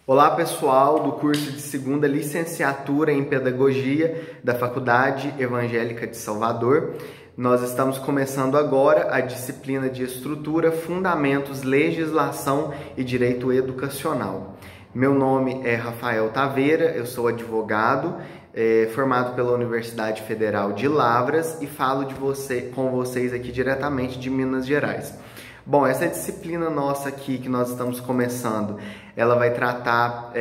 Olá pessoal do curso de segunda licenciatura em Pedagogia da Faculdade Evangélica de Salvador. Nós estamos começando agora a disciplina de Estrutura, Fundamentos, Legislação e Direito Educacional. Meu nome é Rafael Taveira, eu sou advogado, formado pela Universidade Federal de Lavras e falo com vocês aqui diretamente de Minas Gerais. Bom, essa disciplina nossa aqui que nós estamos começando, ela vai tratar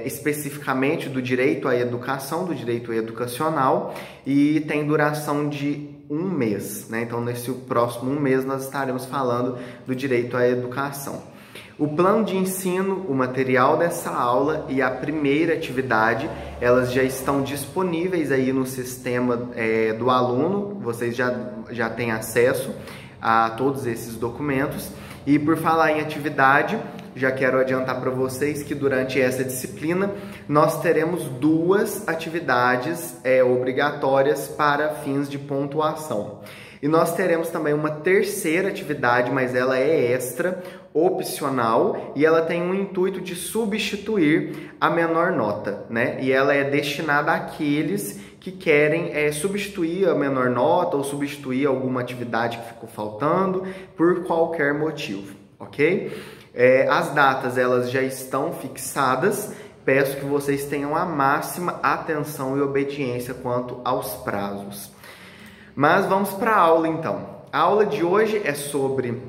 especificamente do direito à educação, do direito educacional, e tem duração de um mês, né? Então, nesse próximo mês, nós estaremos falando do direito à educação. O plano de ensino, o material dessa aula e a primeira atividade, elas já estão disponíveis aí no sistema do aluno, vocês já têm acesso a todos esses documentos. E por falar em atividade, já quero adiantar para vocês que durante essa disciplina nós teremos duas atividades obrigatórias para fins de pontuação. E nós teremos também uma terceira atividade, mas ela é extra, opcional, e ela tem um intuito de substituir a menor nota, né? E ela é destinada àqueles que querem substituir a menor nota ou substituir alguma atividade que ficou faltando por qualquer motivo, ok? As datas elas já estão fixadas, peço que vocês tenham a máxima atenção e obediência quanto aos prazos. Mas vamos para a aula então. A aula de hoje é sobre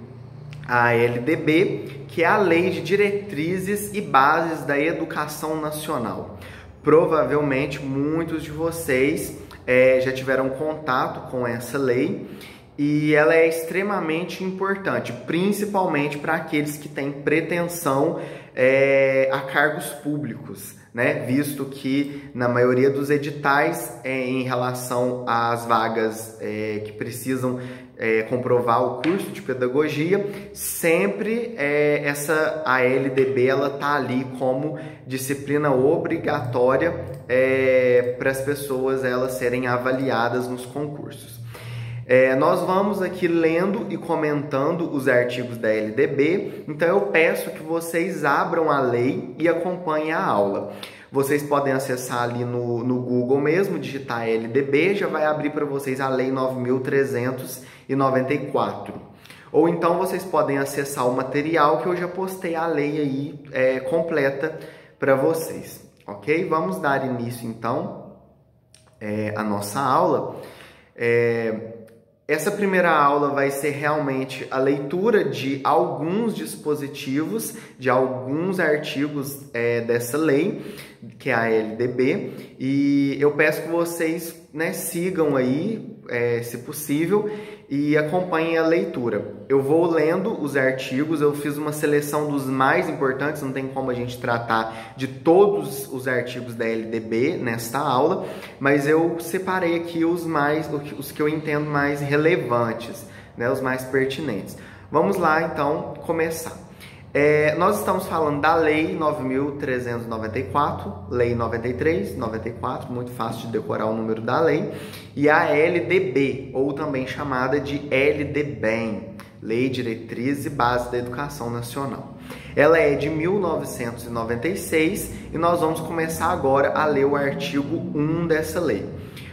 a LDB, que é a Lei de Diretrizes e Bases da Educação Nacional. Provavelmente muitos de vocês já tiveram contato com essa lei e ela é extremamente importante, principalmente para aqueles que têm pretensão a cargos públicos, né? Visto que na maioria dos editais em relação às vagas que precisam comprovar o curso de pedagogia, sempre a LDB ela tá ali como disciplina obrigatória para as pessoas elas serem avaliadas nos concursos. Nós vamos aqui lendo e comentando os artigos da LDB, então eu peço que vocês abram a lei e acompanhem a aula. Vocês podem acessar ali no Google mesmo, digitar LDB, já vai abrir para vocês a Lei 9.394. Ou então vocês podem acessar o material que eu já postei a lei aí completa para vocês, ok? Vamos dar início então à nossa aula. Essa primeira aula vai ser realmente a leitura de alguns dispositivos, de alguns artigos dessa lei, que é a LDB, e eu peço que vocês sigam aí, se possível, e acompanhem a leitura. Eu vou lendo os artigos, eu fiz uma seleção dos mais importantes, não tem como a gente tratar de todos os artigos da LDB nesta aula, mas eu separei aqui os que eu entendo mais relevantes, né, os mais pertinentes. Vamos lá, então, começar. Nós estamos falando da Lei 9.394, Lei 93/94, muito fácil de decorar o número da lei, e a LDB, ou também chamada de LDBEM, Lei de Diretrizes e Bases da Educação Nacional. Ela é de 1996 e nós vamos começar agora a ler o artigo 1 dessa lei.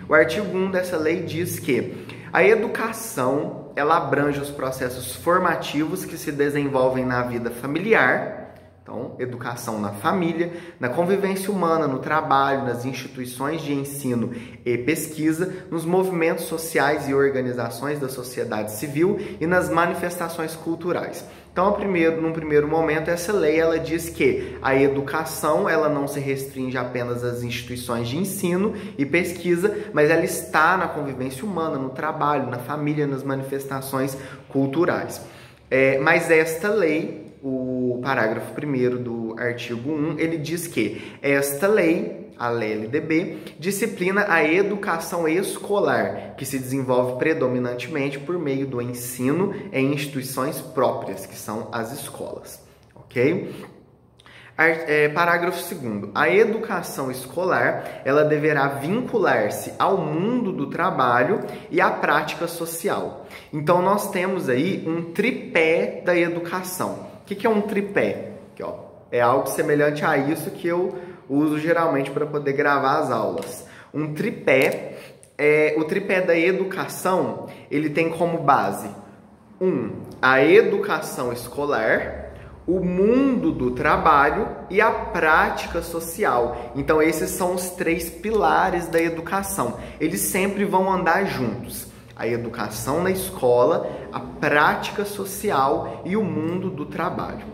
O artigo 1 dessa lei diz que a educação ela abrange os processos formativos que se desenvolvem na vida familiar, então, educação na família, na convivência humana, no trabalho, nas instituições de ensino e pesquisa, nos movimentos sociais e organizações da sociedade civil e nas manifestações culturais. Então, num primeiro momento, essa lei ela diz que a educação ela não se restringe apenas às instituições de ensino e pesquisa, mas ela está na convivência humana, no trabalho, na família, nas manifestações culturais. Mas esta lei, o parágrafo 1º do artigo 1, ele diz que esta lei, a LDB, disciplina a educação escolar, que se desenvolve predominantemente por meio do ensino em instituições próprias, que são as escolas, ok? Parágrafo 2º. A educação escolar, ela deverá vincular-se ao mundo do trabalho e à prática social. Então, nós temos aí um tripé da educação. O que é um tripé? Aqui, ó. É algo semelhante a isso que eu uso geralmente para poder gravar as aulas. Um tripé, o tripé da educação, ele tem como base a educação escolar, o mundo do trabalho e a prática social. Então esses são os 3 pilares da educação. Eles sempre vão andar juntos. A educação na escola, a prática social e o mundo do trabalho.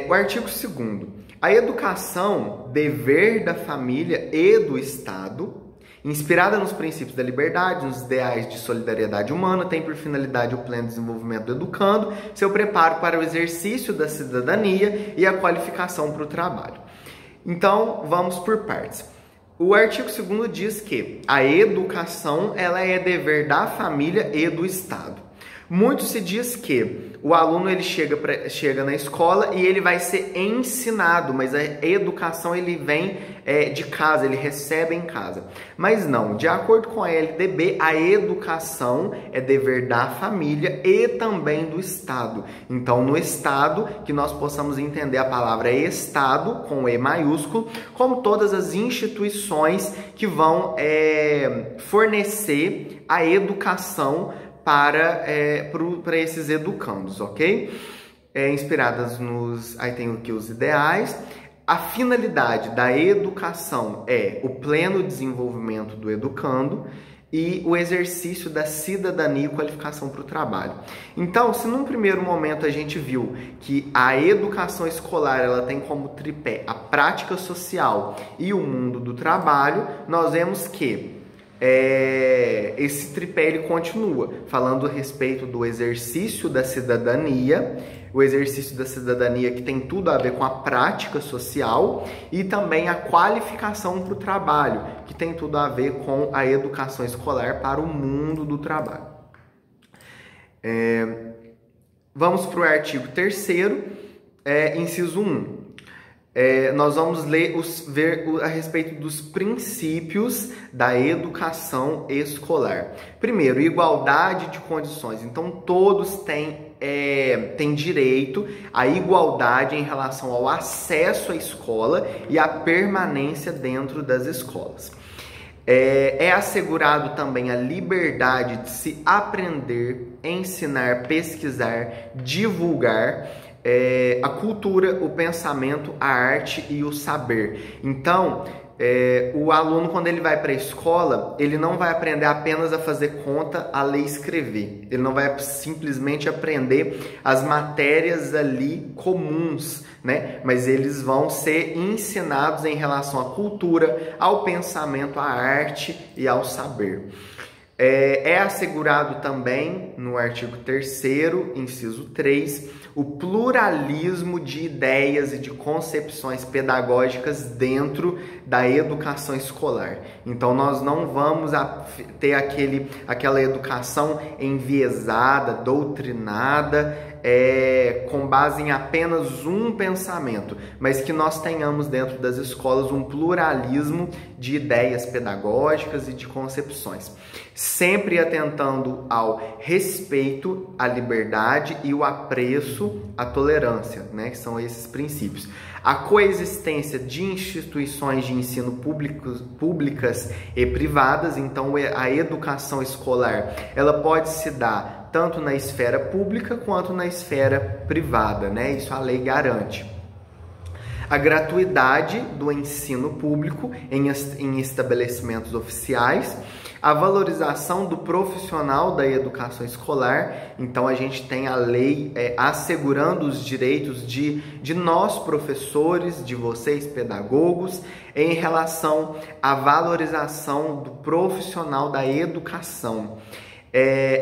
O artigo 2º. A educação, dever da família e do Estado, inspirada nos princípios da liberdade, nos ideais de solidariedade humana, tem por finalidade o pleno desenvolvimento do educando, seu preparo para o exercício da cidadania e a qualificação para o trabalho. Então, vamos por partes. O artigo 2º diz que a educação ela é dever da família e do Estado. Muito se diz que o aluno ele chega na escola e ele vai ser ensinado, mas a educação ele vem de casa, ele recebe em casa. Mas não, de acordo com a LDB, a educação é dever da família e também do Estado. Então, no Estado, que nós possamos entender a palavra Estado, com E maiúsculo, como todas as instituições que vão fornecer a educação para esses educandos, ok? Inspiradas aí tem aqui os ideais. A finalidade da educação é o pleno desenvolvimento do educando e o exercício da cidadania e qualificação para o trabalho. Então, se num primeiro momento a gente viu que a educação escolar ela tem como tripé a prática social e o mundo do trabalho, nós vemos que esse tripé ele continua falando a respeito do exercício da cidadania, o exercício da cidadania que tem tudo a ver com a prática social e também a qualificação para o trabalho, que tem tudo a ver com a educação escolar para o mundo do trabalho. Vamos para o artigo 3º, inciso 1. Nós vamos ver a respeito dos princípios da educação escolar. Primeiro, igualdade de condições. Então, todos têm direito à igualdade em relação ao acesso à escola e à permanência dentro das escolas. É assegurado também a liberdade de se aprender, ensinar, pesquisar, divulgar a cultura, o pensamento, a arte e o saber. Então, o aluno, quando ele vai para a escola, ele não vai aprender apenas a fazer conta, a ler e escrever. Ele não vai simplesmente aprender as matérias ali comuns, né? Mas eles vão ser ensinados em relação à cultura, ao pensamento, à arte e ao saber. É assegurado também, no artigo 3º, inciso 3, o pluralismo de ideias e de concepções pedagógicas dentro da educação escolar. Então, nós não vamos ter aquela educação enviesada, doutrinada, com base em apenas um pensamento, mas que nós tenhamos dentro das escolas um pluralismo de ideias pedagógicas e de concepções, sempre atentando ao respeito, à liberdade e o apreço à tolerância, né? Que são esses princípios. A coexistência de instituições de ensino públicas e privadas. Então, a educação escolar ela pode se dar tanto na esfera pública quanto na esfera privada, né? Isso a lei garante. A gratuidade do ensino público em estabelecimentos oficiais, a valorização do profissional da educação escolar. Então, a gente tem a lei assegurando os direitos de nós, professores, de vocês, pedagogos, em relação à valorização do profissional da educação.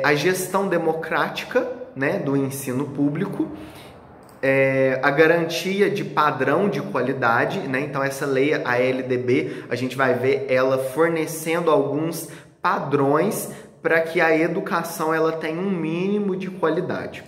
A gestão democrática, né, do ensino público, a garantia de padrão de qualidade, né? Então essa lei, a LDB, a gente vai ver ela fornecendo alguns padrões para que a educação ela tenha um mínimo de qualidade.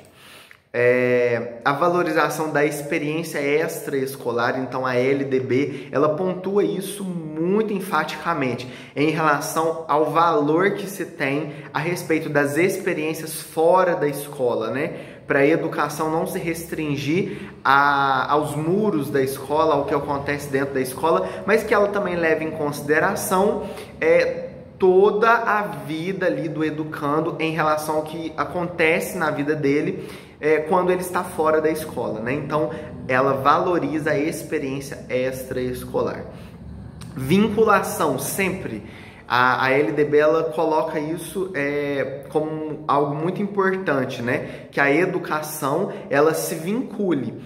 A valorização da experiência extraescolar, então a LDB, ela pontua isso muito enfaticamente em relação ao valor que se tem a respeito das experiências fora da escola, né? Para a educação não se restringir aos muros da escola, ao que acontece dentro da escola, mas que ela também leve em consideração toda a vida ali do educando em relação ao que acontece na vida dele quando ele está fora da escola, né? Então, ela valoriza a experiência extraescolar. Vinculação, sempre. A LDB, ela coloca isso como algo muito importante, né? Que a educação, ela se vincule,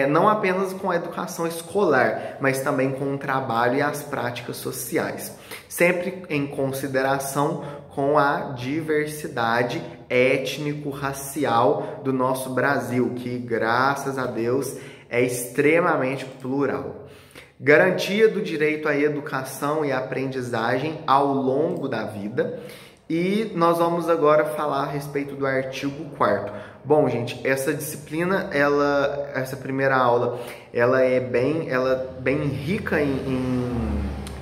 não apenas com a educação escolar, mas também com o trabalho e as práticas sociais. Sempre em consideração com a diversidade étnico-racial do nosso Brasil, que, graças a Deus, é extremamente plural. Garantia do direito à educação e aprendizagem ao longo da vida. E nós vamos agora falar a respeito do artigo 4º. Bom, gente, essa disciplina, essa primeira aula, ela é bem rica em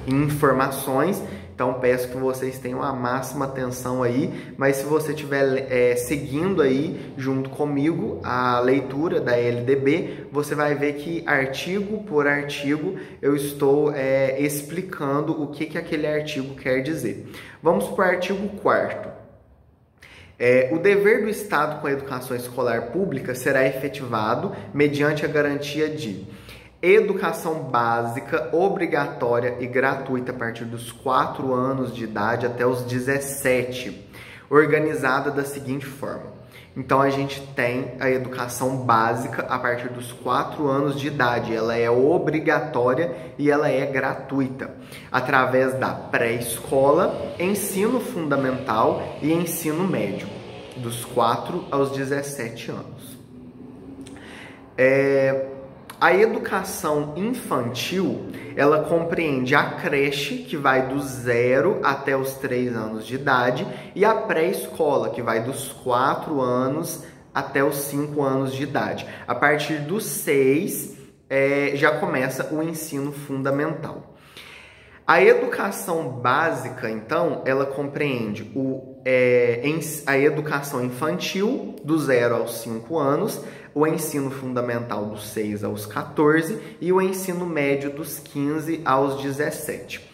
informações. Então, peço que vocês tenham a máxima atenção aí, mas se você estiver seguindo aí, junto comigo, a leitura da LDB, você vai ver que artigo por artigo eu estou explicando o que aquele artigo quer dizer. Vamos para o artigo 4º. O dever do Estado com a educação escolar pública será efetivado mediante a garantia de educação básica, obrigatória e gratuita a partir dos 4 anos de idade até os 17, organizada da seguinte forma. Então, a gente tem a educação básica a partir dos 4 anos de idade. Ela é obrigatória e ela é gratuita, através da pré-escola, ensino fundamental e ensino médio, dos 4 aos 17 anos. A educação infantil, ela compreende a creche, que vai do 0 até os 3 anos de idade, e a pré-escola, que vai dos 4 anos até os 5 anos de idade. A partir dos 6, já começa o ensino fundamental. A educação básica, então, ela compreende a educação infantil, do 0 aos 5 anos, o ensino fundamental dos 6 aos 14 e o ensino médio dos 15 aos 17.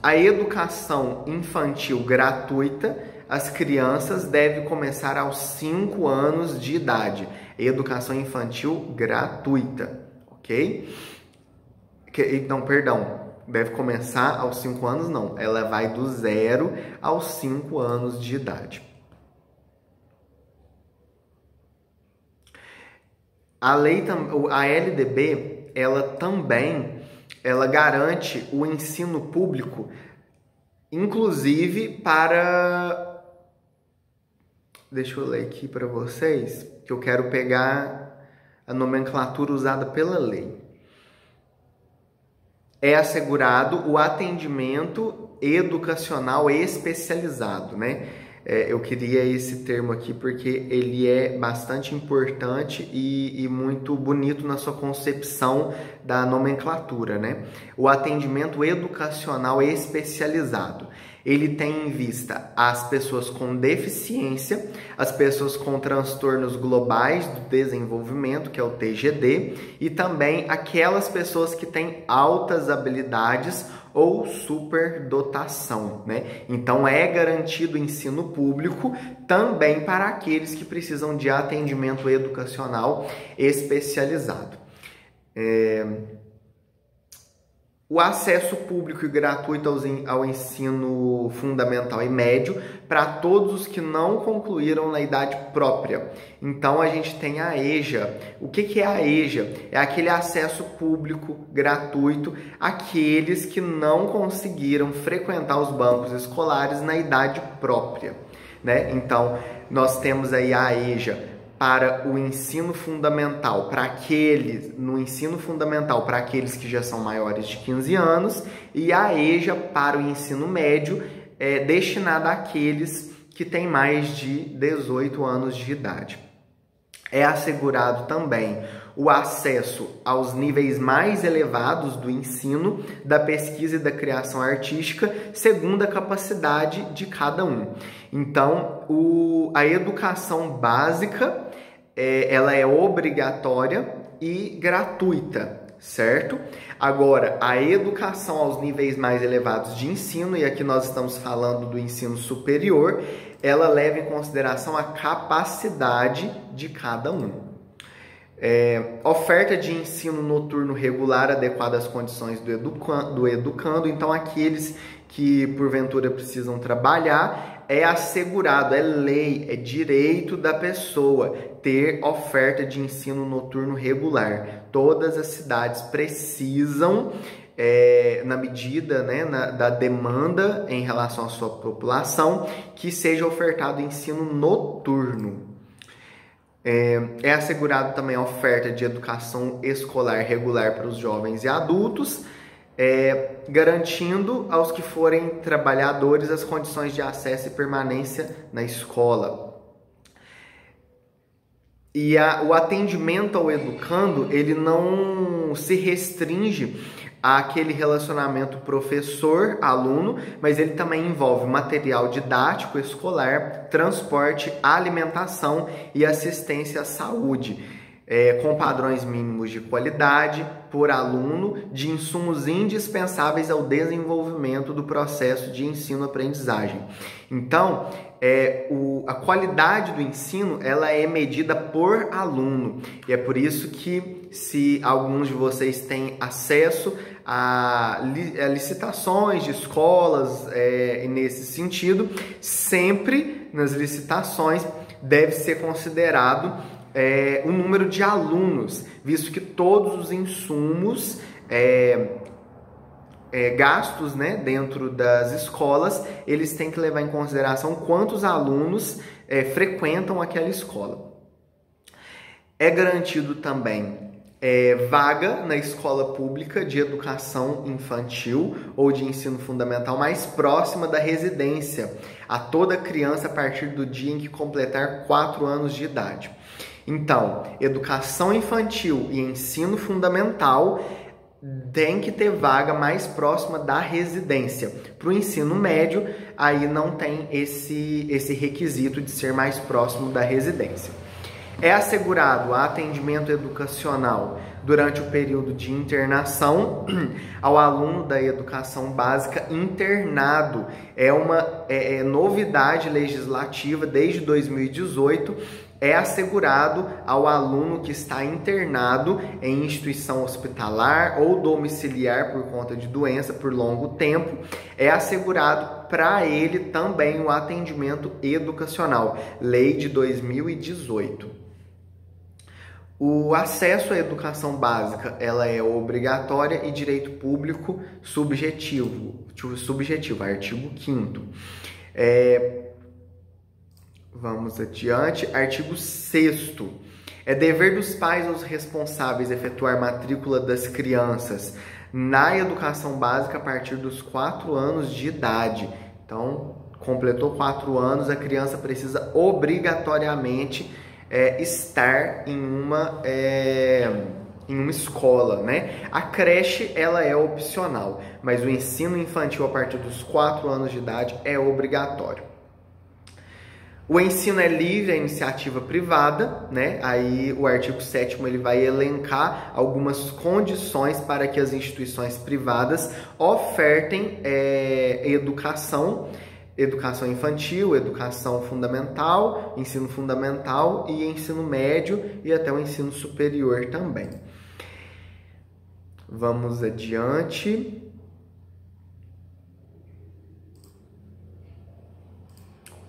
A educação infantil gratuita, as crianças devem começar aos 5 anos de idade. Educação infantil gratuita, ok? Não, perdão, deve começar aos 5 anos, não. Ela vai do 0 aos 5 anos de idade. A LDB, ela garante o ensino público, inclusive para... Deixa eu ler aqui para vocês, que eu quero pegar a nomenclatura usada pela lei. É assegurado o atendimento educacional especializado, né? Eu queria esse termo aqui porque ele é bastante importante e muito bonito na sua concepção da nomenclatura, né? O atendimento educacional especializado. Ele tem em vista as pessoas com deficiência, as pessoas com transtornos globais do desenvolvimento, que é o TGD, e também aquelas pessoas que têm altas habilidades ou superdotação, né? Então, é garantido o ensino público também para aqueles que precisam de atendimento educacional especializado. O acesso público e gratuito ao ensino fundamental e médio para todos os que não concluíram na idade própria. Então, a gente tem a EJA. O que é a EJA? É aquele acesso público gratuito àqueles que não conseguiram frequentar os bancos escolares na idade própria, né? Então, nós temos aí a EJA para o ensino fundamental, no ensino fundamental para aqueles que já são maiores de 15 anos, e a EJA para o ensino médio, destinada àqueles que que têm mais de 18 anos de idade. É assegurado também o acesso aos níveis mais elevados do ensino, da pesquisa e da criação artística, segundo a capacidade de cada um. Então, a educação básica, ela é obrigatória e gratuita, certo? Agora, a educação aos níveis mais elevados de ensino, e aqui nós estamos falando do ensino superior, ela leva em consideração a capacidade de cada um. Oferta de ensino noturno regular adequada às condições do educando. Então, aqueles que porventura precisam trabalhar, é assegurado, é lei, é direito da pessoa ter oferta de ensino noturno regular. Todas as cidades precisam, na medida, né, da demanda em relação à sua população, que seja ofertado ensino noturno. É assegurado também a oferta de educação escolar regular para os jovens e adultos, garantindo aos que forem trabalhadores as condições de acesso e permanência na escola. E o atendimento ao educando, ele não se restringe àquele relacionamento professor-aluno, mas ele também envolve material didático escolar, transporte, alimentação e assistência à saúde, com padrões mínimos de qualidade por aluno, de insumos indispensáveis ao desenvolvimento do processo de ensino-aprendizagem. Então, a qualidade do ensino, ela é medida por aluno, e é por isso que, se alguns de vocês têm acesso a licitações de escolas nesse sentido, sempre nas licitações deve ser considerado o número de alunos, visto que todos os insumos gastos, né, dentro das escolas, eles têm que levar em consideração quantos alunos frequentam aquela escola. É garantido também vaga na escola pública de educação infantil ou de ensino fundamental mais próxima da residência a toda criança a partir do dia em que completar 4 anos de idade. Então, educação infantil e ensino fundamental tem que ter vaga mais próxima da residência. Para o ensino médio, aí não tem esse requisito de ser mais próximo da residência. É assegurado atendimento educacional durante o período de internação ao aluno da educação básica internado. É uma novidade legislativa desde 2018. É assegurado ao aluno que está internado em instituição hospitalar ou domiciliar por conta de doença por longo tempo, é assegurado para ele também o atendimento educacional, lei de 2018. O acesso à educação básica, ela é obrigatória e direito público subjetivo, artigo 5º. Vamos adiante. Artigo 6º. É dever dos pais ou os responsáveis efetuar matrícula das crianças na educação básica a partir dos 4 anos de idade. Então, completou 4 anos, a criança precisa obrigatoriamente estar em uma escola, né? A creche, ela é opcional, mas o ensino infantil a partir dos 4 anos de idade é obrigatório. O ensino é livre à iniciativa privada, né? Aí o artigo 7º ele vai elencar algumas condições para que as instituições privadas ofertem educação infantil, educação fundamental, ensino fundamental e ensino médio e até o ensino superior também. Vamos adiante.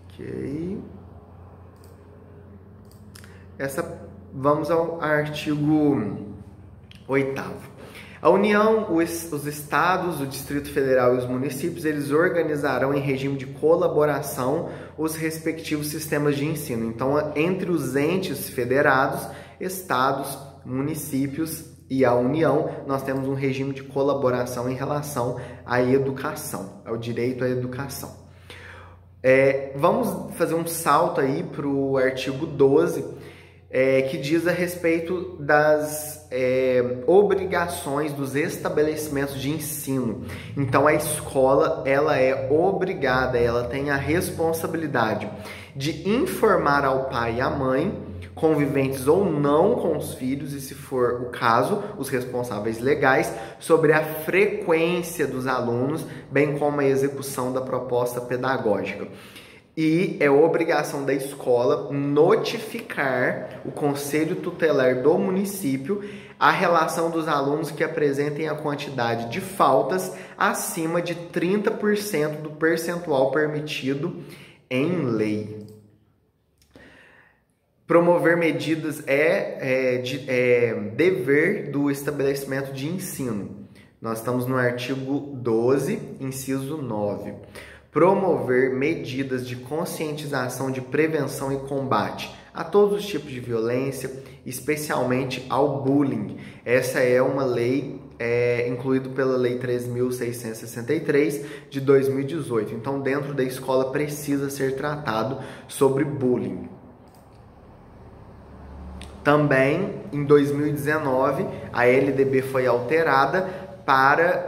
Ok. Vamos ao artigo 8º. A União, os estados, o Distrito Federal e os municípios, eles organizarão em regime de colaboração os respectivos sistemas de ensino. Então, entre os entes federados, estados, municípios e a União, nós temos um regime de colaboração em relação à educação, ao direito à educação. Vamos fazer um salto aí para o artigo 12, que diz a respeito das obrigações dos estabelecimentos de ensino. Então, a escola, ela é obrigada, ela tem a responsabilidade de informar ao pai e à mãe, conviventes ou não com os filhos, e se for o caso, os responsáveis legais, sobre a frequência dos alunos, bem como a execução da proposta pedagógica. E é obrigação da escola notificar o Conselho Tutelar do município a relação dos alunos que apresentem a quantidade de faltas acima de 30% do percentual permitido em lei. Promover medidas é dever do estabelecimento de ensino. Nós estamos no artigo 12, inciso 9. Promover medidas de conscientização, de prevenção e combate a todos os tipos de violência, especialmente ao bullying. Essa é uma lei incluída pela Lei 13.663 de 2018. Então, dentro da escola precisa ser tratado sobre bullying. Também, em 2019, a LDB foi alterada para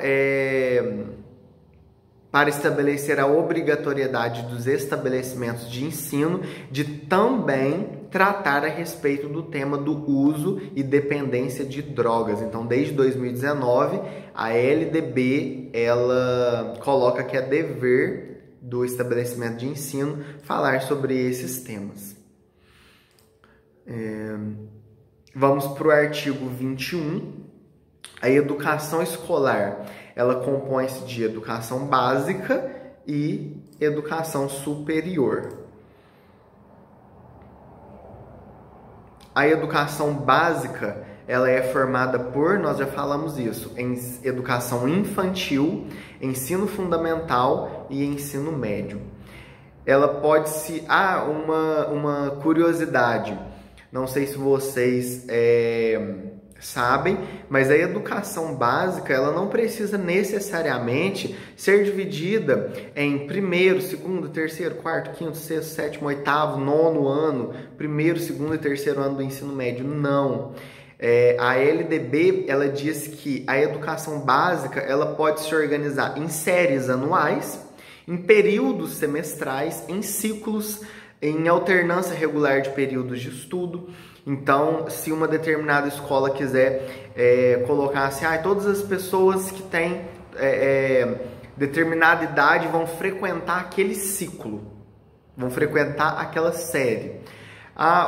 estabelecer a obrigatoriedade dos estabelecimentos de ensino de também tratar a respeito do tema do uso e dependência de drogas. Então, desde 2019, a LDB ela coloca que é dever do estabelecimento de ensino falar sobre esses temas. Vamos para o artigo 21. A educação escolar, ela compõe-se de educação básica e educação superior. A educação básica, ela é formada por, nós já falamos isso, em educação infantil, ensino fundamental e ensino médio. Ela pode se... uma curiosidade, não sei se vocês sabem, mas a educação básica, ela não precisa necessariamente ser dividida em primeiro, segundo, terceiro, quarto, quinto, sexto, sétimo, oitavo, nono ano, primeiro, segundo e terceiro ano do ensino médio. Não. A LDB, ela diz que a educação básica, ela pode se organizar em séries anuais, em períodos semestrais, em ciclos, em alternância regular de períodos de estudo. Então, se uma determinada escola quiser colocar assim, todas as pessoas que têm determinada idade vão frequentar aquele ciclo, vão frequentar aquela série.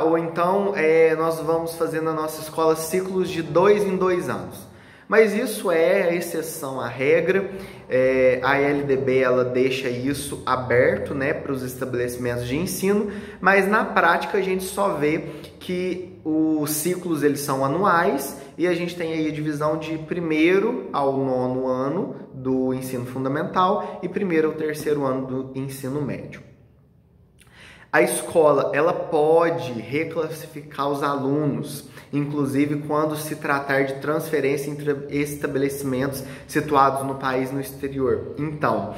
Ou então, nós vamos fazer na nossa escola ciclos de 2 em 2 anos. Mas isso é a exceção à regra. A LDB ela deixa isso aberto, né, para os estabelecimentos de ensino, mas na prática a gente só vê que os ciclos eles são anuais e a gente tem aí a divisão de 1º ao 9º ano do ensino fundamental e 1º ao 3º ano do ensino médio. A escola, ela pode reclassificar os alunos, inclusive quando se tratar de transferência entre estabelecimentos situados no país e no exterior. Então,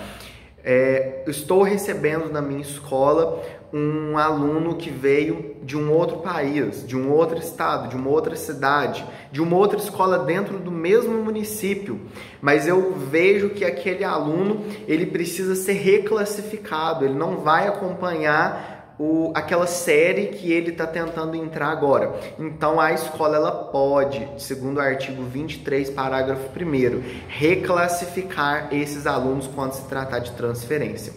estou recebendo na minha escola um aluno que veio de um outro país, de um outro estado, de uma outra cidade, de uma outra escola dentro do mesmo município, mas eu vejo que aquele aluno ele precisa ser reclassificado, ele não vai acompanhar aquela série que ele está tentando entrar agora. Então, a escola ela pode, segundo o artigo 23, parágrafo 1º, reclassificar esses alunos quando se tratar de transferência.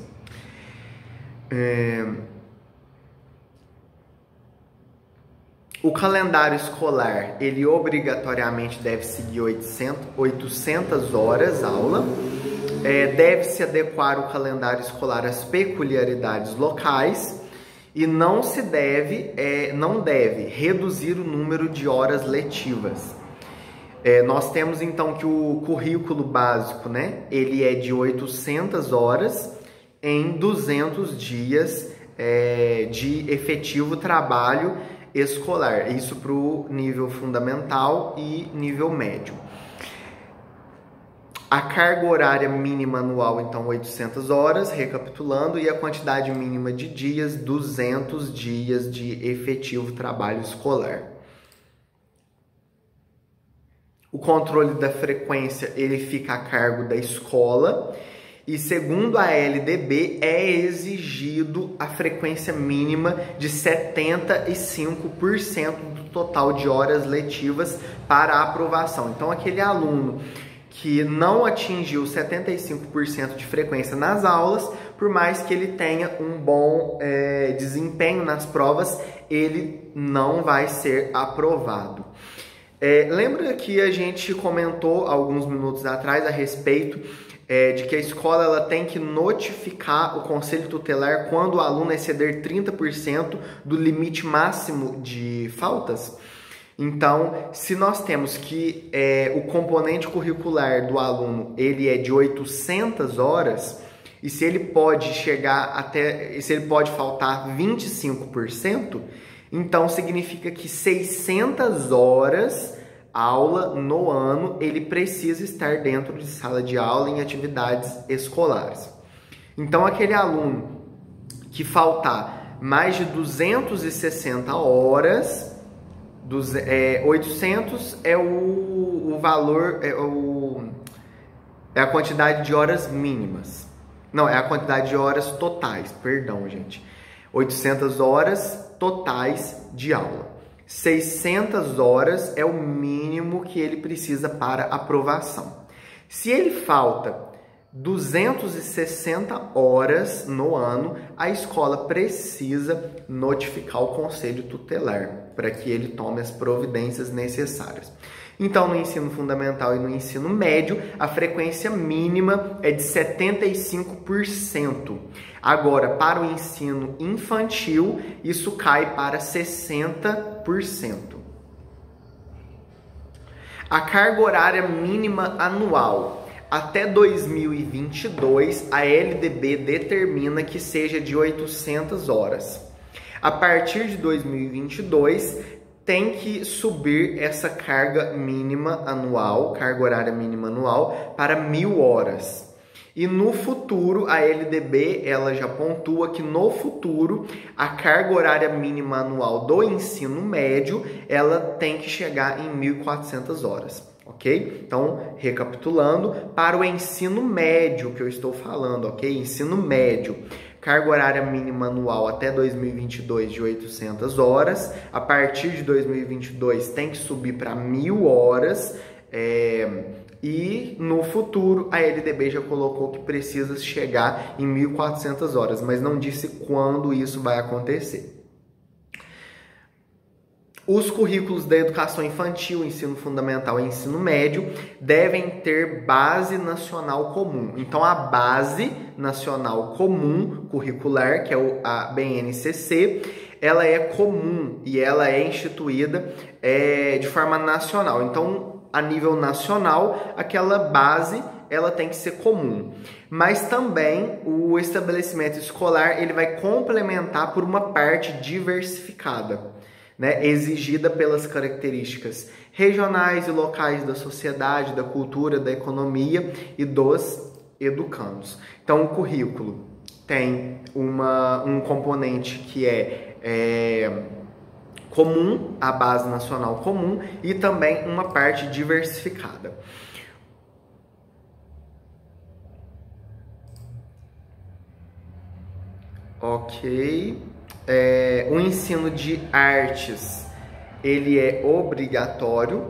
O calendário escolar, ele obrigatoriamente deve seguir 800 horas aula. Deve se adequar o calendário escolar às peculiaridades locais. E não deve reduzir o número de horas letivas. Nós temos então que o currículo básico, né, ele é de 800 horas em 200 dias de efetivo trabalho escolar. Isso para o nível fundamental e nível médio. A carga horária mínima anual, então, 800 horas, recapitulando, e a quantidade mínima de dias, 200 dias de efetivo trabalho escolar. O controle da frequência, ele fica a cargo da escola, e segundo a LDB, é exigido a frequência mínima de 75% do total de horas letivas para a aprovação. Então, aquele aluno que não atingiu 75% de frequência nas aulas, por mais que ele tenha um bom desempenho nas provas, ele não vai ser aprovado. Lembra que a gente comentou alguns minutos atrás a respeito de que a escola ela tem que notificar o conselho tutelar quando o aluno exceder 30% do limite máximo de faltas? Então, se nós temos que o componente curricular do aluno ele é de 800 horas, e se ele pode se ele pode faltar 25%, então significa que 600 horas aula no ano ele precisa estar dentro de sala de aula em atividades escolares. Então, aquele aluno que faltar mais de 260 horas, 800 é o valor, é a quantidade de horas mínimas. Não, é a quantidade de horas totais, perdão, gente. 800 horas totais de aula. 600 horas é o mínimo que ele precisa para aprovação. Se ele falta 260 horas no ano, a escola precisa notificar o conselho tutelar para que ele tome as providências necessárias. Então, no ensino fundamental e no ensino médio, a frequência mínima é de 75%. Agora, para o ensino infantil, isso cai para 60%. A carga horária mínima anual. Até 2022, a LDB determina que seja de 800 horas. A partir de 2022, tem que subir essa carga mínima anual, carga horária mínima anual, para 1.000 horas. E no futuro, a LDB, ela já pontua que no futuro, a carga horária mínima anual do ensino médio, ela tem que chegar em 1.400 horas. Ok? Então, recapitulando, para o ensino médio que eu estou falando, ok? Ensino médio, carga horária mínima anual até 2022 de 800 horas. A partir de 2022 tem que subir para 1.000 horas. E no futuro a LDB já colocou que precisa chegar em 1.400 horas, mas não disse quando isso vai acontecer. Os currículos da educação infantil, ensino fundamental e ensino médio devem ter base nacional comum. Então, a base nacional comum curricular, que é a BNCC, ela é comum e ela é instituída de forma nacional. Então, a nível nacional, aquela base ela tem que ser comum. Mas também o estabelecimento escolar ele vai complementar por uma parte diversificada, né, exigida pelas características regionais e locais da sociedade, da cultura, da economia e dos educandos. Então, o currículo tem um componente que é comum, a base nacional comum, e também uma parte diversificada. Ok. O ensino de artes, ele é obrigatório.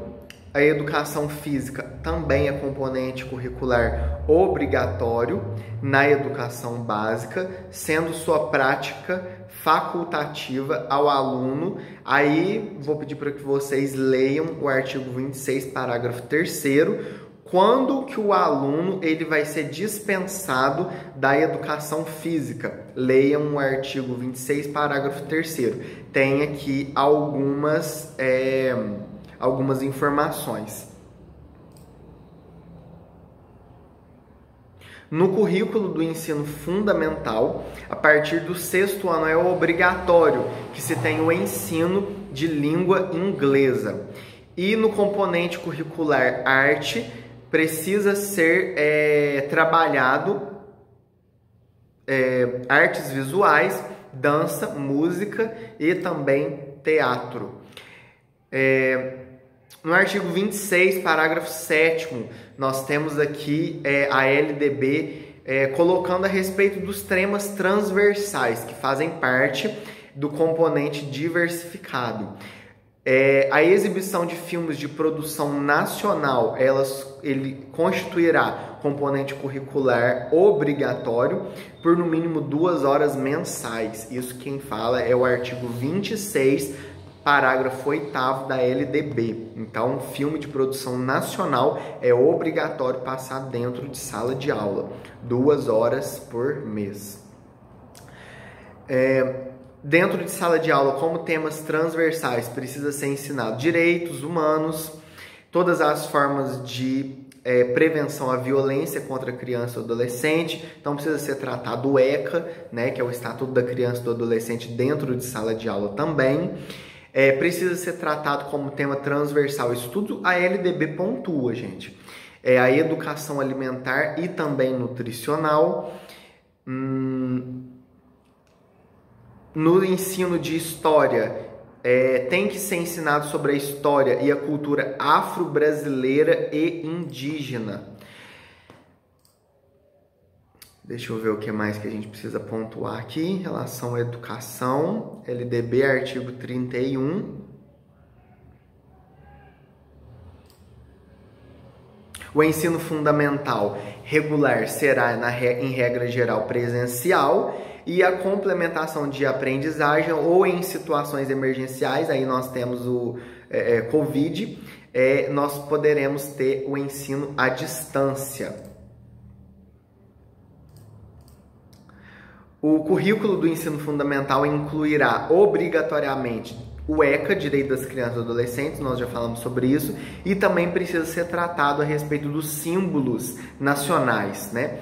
A educação física também é componente curricular obrigatório na educação básica, sendo sua prática facultativa ao aluno. Aí vou pedir para que vocês leiam o artigo 26, parágrafo 3º, quando que o aluno ele vai ser dispensado da educação física. Leiam o artigo 26, parágrafo 3º. Tem aqui algumas informações. No currículo do ensino fundamental, a partir do 6º ano é obrigatório que se tenha o ensino de língua inglesa. E no componente curricular arte, precisa ser trabalhado artes visuais, dança, música e também teatro. No artigo 26, parágrafo 7º, nós temos aqui a LDB colocando a respeito dos temas transversais, que fazem parte do componente diversificado. A exibição de filmes de produção nacional, ele constituirá componente curricular obrigatório por no mínimo 2 horas mensais. Isso quem fala é o artigo 26, parágrafo 8º da LDB. Então, filme de produção nacional é obrigatório passar dentro de sala de aula, 2 horas por mês. Dentro de sala de aula, como temas transversais, precisa ser ensinado direitos humanos, todas as formas de prevenção à violência contra a criança e adolescente. Então, precisa ser tratado o ECA, né, que é o Estatuto da Criança e do Adolescente, dentro de sala de aula também. Precisa ser tratado como tema transversal. Isso tudo a LDB pontua, gente. A educação alimentar e também nutricional. No ensino de história, tem que ser ensinado sobre a história e a cultura afro-brasileira e indígena. Deixa eu ver o que mais que a gente precisa pontuar aqui em relação à educação. LDB, artigo 31. O ensino fundamental regular será, em regra geral, presencial, e a complementação de aprendizagem ou em situações emergenciais, aí nós temos o Covid, nós poderemos ter o ensino à distância. O currículo do ensino fundamental incluirá obrigatoriamente o ECA, Direito das Crianças e Adolescentes, nós já falamos sobre isso, e também precisa ser tratado a respeito dos símbolos nacionais, né?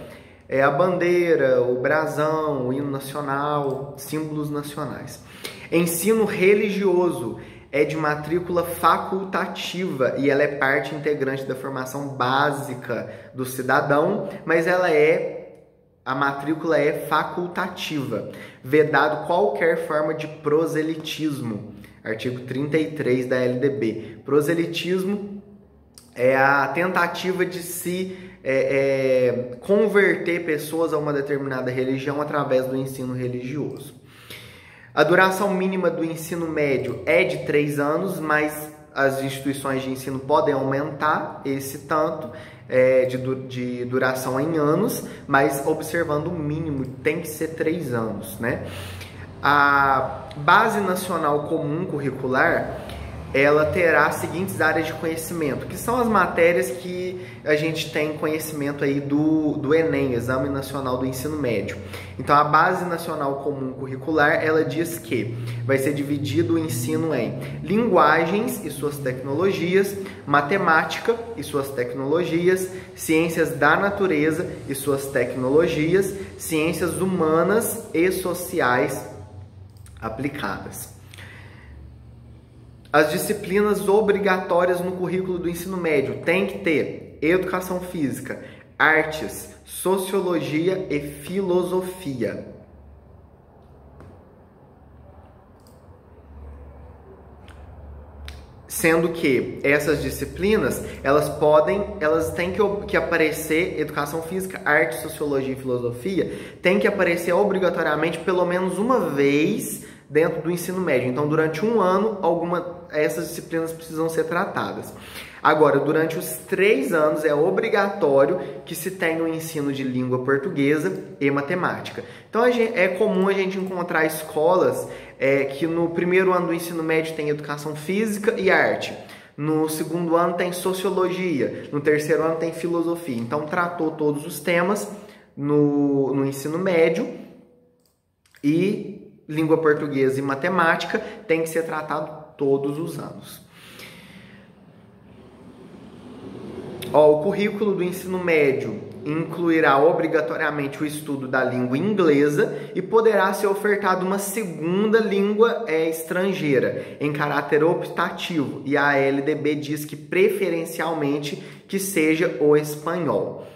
A bandeira, o brasão, o hino nacional, símbolos nacionais. Ensino religioso é de matrícula facultativa e ela é parte integrante da formação básica do cidadão, mas a matrícula é facultativa, vedado qualquer forma de proselitismo. Artigo 33 da LDB. Proselitismo é a tentativa de se converter pessoas a uma determinada religião através do ensino religioso. A duração mínima do ensino médio é de 3 anos, mas as instituições de ensino podem aumentar esse tanto de duração em anos, mas observando o mínimo, tem que ser 3 anos, né? A Base Nacional Comum Curricular, ela terá as seguintes áreas de conhecimento, que são as matérias que a gente tem conhecimento aí do Enem, Exame Nacional do Ensino Médio. Então, a Base Nacional Comum Curricular, ela diz que vai ser dividido o ensino em linguagens e suas tecnologias, matemática e suas tecnologias, ciências da natureza e suas tecnologias, ciências humanas e sociais aplicadas. As disciplinas obrigatórias no currículo do ensino médio tem que ter educação física, artes, sociologia e filosofia. Sendo que essas disciplinas, elas têm que aparecer, educação física, arte, sociologia e filosofia, tem que aparecer obrigatoriamente pelo menos uma vez dentro do ensino médio. Então, durante um ano, essas disciplinas precisam ser tratadas. Agora, durante os 3 anos, é obrigatório que se tenha o ensino de língua portuguesa e matemática. Então, é comum a gente encontrar escolas que no primeiro ano do ensino médio tem educação física e arte. No segundo ano tem sociologia. No terceiro ano tem filosofia. Então, tratou todos os temas no ensino médio e língua portuguesa e matemática tem que ser tratado todos os anos. O currículo do ensino médio incluirá obrigatoriamente o estudo da língua inglesa e poderá ser ofertada uma segunda língua estrangeira em caráter optativo, e a LDB diz que preferencialmente que seja o espanhol.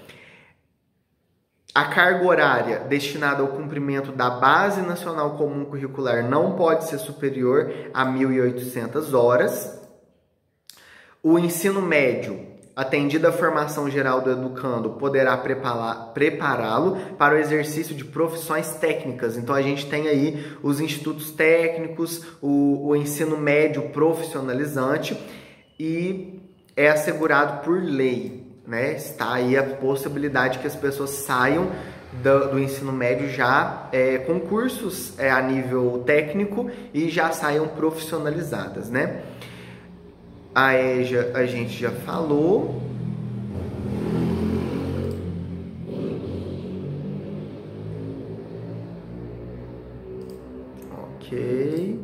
A carga horária destinada ao cumprimento da Base Nacional Comum Curricular não pode ser superior a 1.800 horas. O ensino médio, atendida a formação geral do educando, poderá prepará-lo para o exercício de profissões técnicas. Então, a gente tem aí os institutos técnicos, o ensino médio profissionalizante, e é assegurado por lei, né? Está aí a possibilidade que as pessoas saiam do ensino médio já com cursos a nível técnico e já saiam profissionalizadas, né? A EJA a gente já falou. Ok.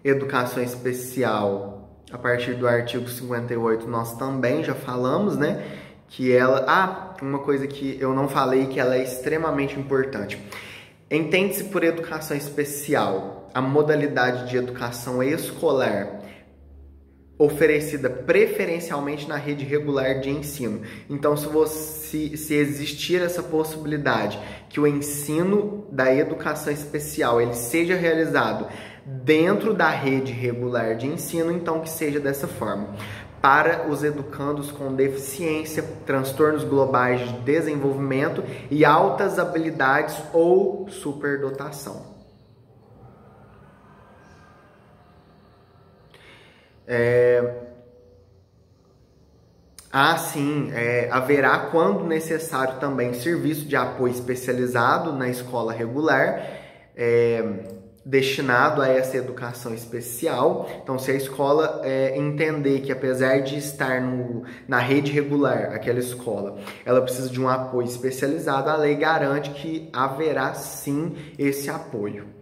Educação especial, a partir do artigo 58, nós também já falamos, né? Que ela... uma coisa que eu não falei, que ela é extremamente importante. Entende-se por educação especial a modalidade de educação escolar oferecida preferencialmente na rede regular de ensino. Então, se existir essa possibilidade que o ensino da educação especial ele seja realizado dentro da rede regular de ensino, então que seja dessa forma. Para os educandos com deficiência, transtornos globais de desenvolvimento e altas habilidades ou superdotação. Haverá, quando necessário, também serviço de apoio especializado na escola regular, destinado a essa educação especial. Então, se a escola entender que, apesar de estar na rede regular, aquela escola, ela precisa de um apoio especializado, a lei garante que haverá sim esse apoio.